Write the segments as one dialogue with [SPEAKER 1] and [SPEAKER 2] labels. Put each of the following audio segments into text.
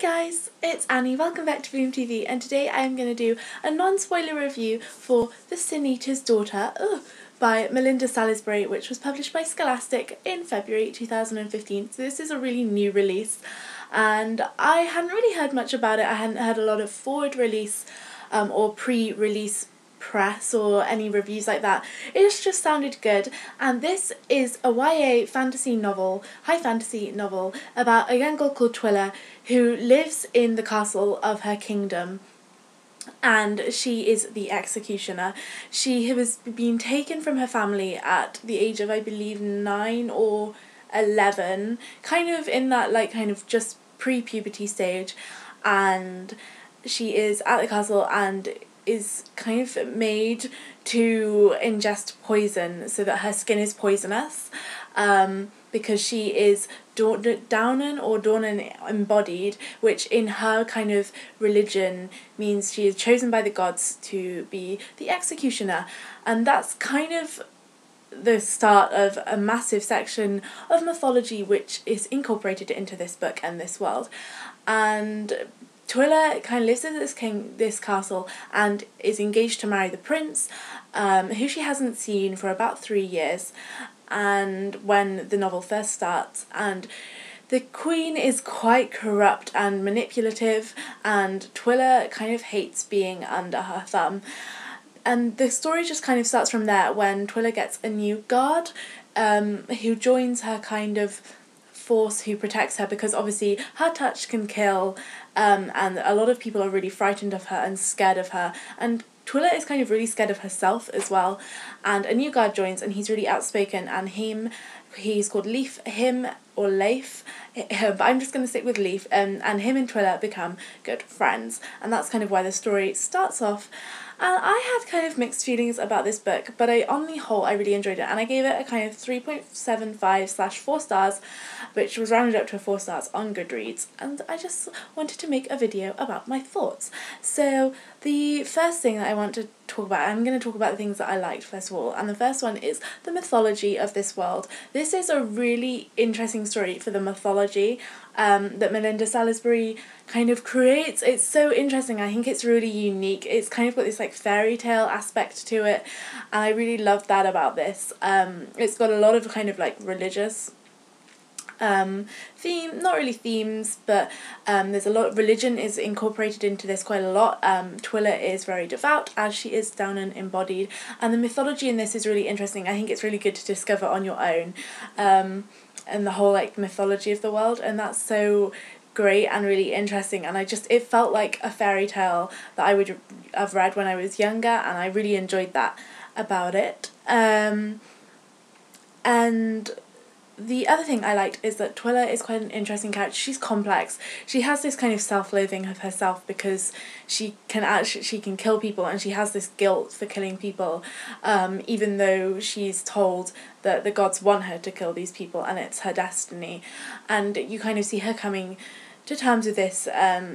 [SPEAKER 1] guys, it's Annie, welcome back to Bloom TV, and today I am going to do a non-spoiler review for The Sin Eater's Daughter by Melinda Salisbury, which was published by Scholastic in February 2015. So this is a really new release, and I hadn't really heard much about it. I hadn't heard a lot of forward release or pre-release press or any reviews like that. It just sounded good, and this is a YA fantasy novel, high fantasy novel, about a young girl called Twila who lives in the castle of her kingdom, and she is the executioner. She has been taken from her family at the age of, I believe, 9 or 11, kind of in that just pre-puberty stage, and she is at the castle and is kind of made to ingest poison so that her skin is poisonous, because she is Downen embodied, which in her kind of religion means she is chosen by the gods to be the executioner. And that's kind of the start of a massive section of mythology which is incorporated into this book and this world. And Twila kind of lives in this castle and is engaged to marry the prince, who she hasn't seen for about 3 years, and when the novel first starts, and the queen is quite corrupt and manipulative, and Twila kind of hates being under her thumb. And the story just kind of starts from there when Twila gets a new guard who joins her kind of force, who protects her, because obviously her touch can kill, and a lot of people are really frightened of her and scared of her, and Twila is kind of really scared of herself as well. And a new guard joins, and he's really outspoken, and he's called Leif, but I'm just going to stick with Leif, and him and Twila become good friends, and that's kind of where the story starts off. And I had kind of mixed feelings about this book, but on the whole I really enjoyed it, and I gave it a kind of 3.75/4 stars, which was rounded up to 4 stars on GOODREADS, and I just wanted to make a video about my thoughts. So the first thing that I want to talk about, I'm going to talk about the things that I liked first of all, and the first one is the mythology of this world. This is a really interesting story for the mythology that Melinda Salisbury kind of creates. It's so interesting. I think it's really unique. It's kind of got this fairy tale aspect to it, and I really love that about this. It's got a lot of kind of religious not really themes, but there's a lot of religion is incorporated into this quite a lot. Twila is very devout, as she is Downen embodied, and the mythology in this is really interesting. I think it's really good to discover on your own, and the whole mythology of the world, and that's so great and really interesting. And it felt like a fairy tale that I would have read when I was younger, and I really enjoyed that about it. And the other thing I liked is that Twila is quite an interesting character. She's complex. She has this kind of self-loathing of herself because she can kill people, and she has this guilt for killing people, even though she's told that the gods want her to kill these people and it's her destiny. And you kind of see her coming to terms with this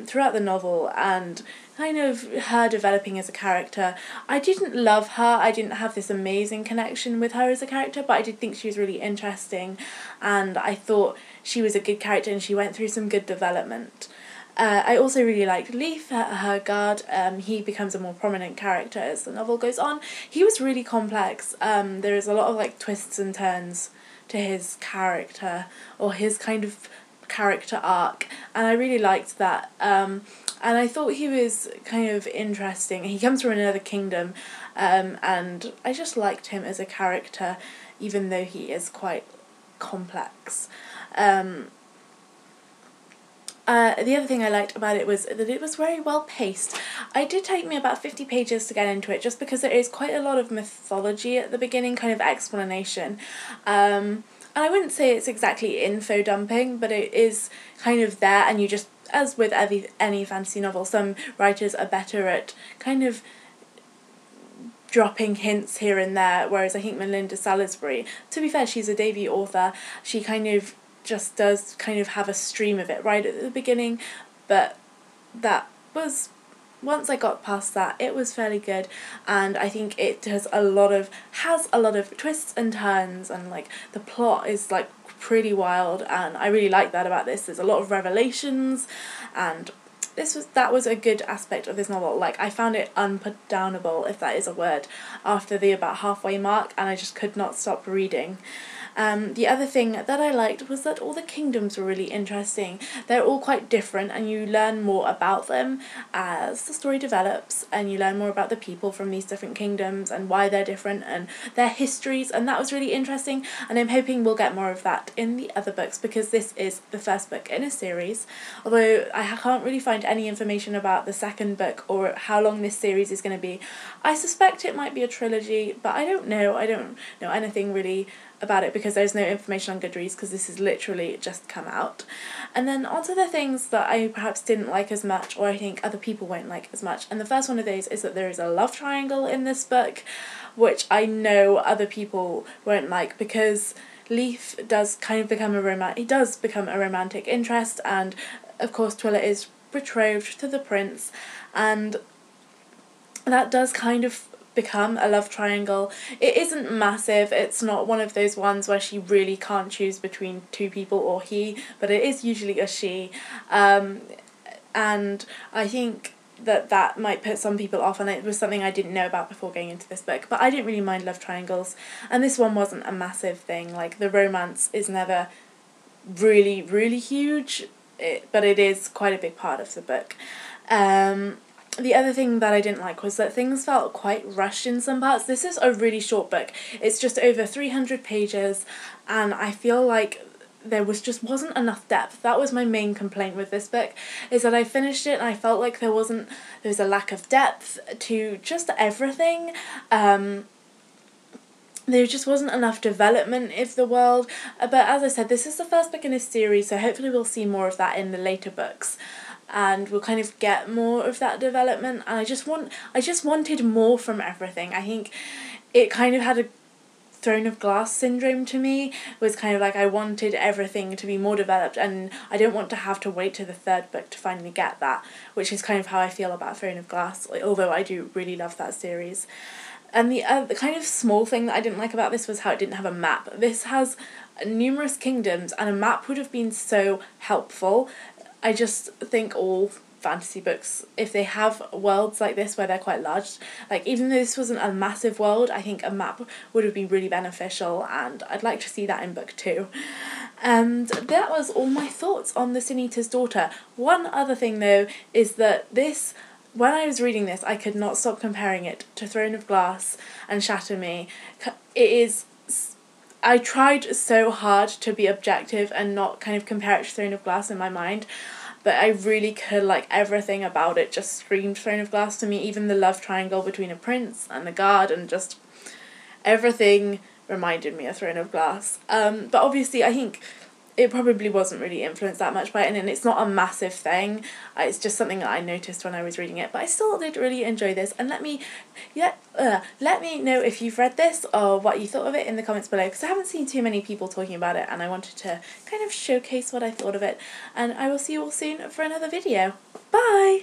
[SPEAKER 1] throughout the novel, and kind of her developing as a character. I didn't love her. I didn't have this amazing connection with her as a character, but I did think she was really interesting, and I thought she was a good character and she went through some good development. I also really liked Leif, her guard. He becomes a more prominent character as the novel goes on. He was really complex. There is a lot of twists and turns to his character, or his kind of character arc, and I really liked that. And I thought he was kind of interesting. He comes from another kingdom, and I just liked him as a character, even though he is quite complex. The other thing I liked about it was that it was very well paced. It did take me about 50 pages to get into it, just because there is quite a lot of mythology at the beginning, kind of explanation. And I wouldn't say it's exactly info dumping, but it is kind of there, and you just, as with any fantasy novel, some writers are better at kind of dropping hints here and there, whereas I think Melinda Salisbury, to be fair, she's a debut author, she kind of just does kind of have a stream of it right at the beginning, but that was once I got past that, it was fairly good, and I think it has a lot of twists and turns, and like the plot is like pretty wild, and I really like that about this. There's a lot of revelations, and that was a good aspect of this novel. Like, I found it unputdownable, if that is a word, after the about halfway mark, and I just could not stop reading. The other thing that I liked was that all the kingdoms were really interesting. They're all quite different, and you learn more about them as the story develops, and you learn more about the people from these different kingdoms and why they're different and their histories, and that was really interesting, and I'm hoping we'll get more of that in the other books, because this is the first book in a series, although I can't really find any information about the second book or how long this series is going to be. I suspect it might be a trilogy, but I don't know anything really about it because there's no information on GOODREADS, because this has literally just come out. And then onto the things that I perhaps didn't like as much, or I think other people won't like as much, and the first one of those is that there is a love triangle in this book, which I know other people won't like, because Leaf does kind of become a romantic interest, and of course Twila is betrothed to the prince, and that does kind of become a love triangle. It isn't massive, it's not one of those ones where she really can't choose between two people or he, but it is usually a she, and I think that might put some people off, and it was something I didn't know about before going into this book, but I didn't really mind love triangles, and this one wasn't a massive thing. Like, the romance is never really, really huge, but it is quite a big part of the book. The other thing that I didn't like was that things felt quite rushed in some parts. This is a really short book. It's just over 300 pages, and I feel like there wasn't enough depth. That was my main complaint with this book, is that I finished it and I felt like there was a lack of depth to just everything. There just wasn't enough development of the world, but as I said, this is the first book in a series, so hopefully we'll see more of that in the later books, and we'll kind of get more of that development, and I just wanted more from everything. I think it kind of had a Throne of Glass syndrome to me, was kind of like I wanted everything to be more developed, and I don't want to have to wait to the third book to finally get that, which is kind of how I feel about Throne of Glass, although I do really love that series. And the kind of small thing that I didn't like about this was how it didn't have a map. This has numerous kingdoms, and a map would have been so helpful. I just think all fantasy books, if they have worlds like this where they're quite large, like even though this wasn't a massive world, I think a map would have been really beneficial, and I'd like to see that in book 2. And that was all my thoughts on The Sin Eater's Daughter. One other thing though is that when I was reading this, I could not stop comparing it to Throne of Glass and Shatter Me. I tried so hard to be objective and not kind of compare it to Throne of Glass in my mind, but I really could, like, everything about it just screamed Throne of Glass to me, even the love triangle between a prince and the guard, and just everything reminded me of Throne of Glass. But obviously I think it probably wasn't really influenced that much by it, and it's not a massive thing. It's just something that I noticed when I was reading it, but I still did really enjoy this, and let me know if you've read this or what you thought of it in the comments below, because I haven't seen too many people talking about it, and I wanted to kind of showcase what I thought of it, and I will see you all soon for another video. Bye!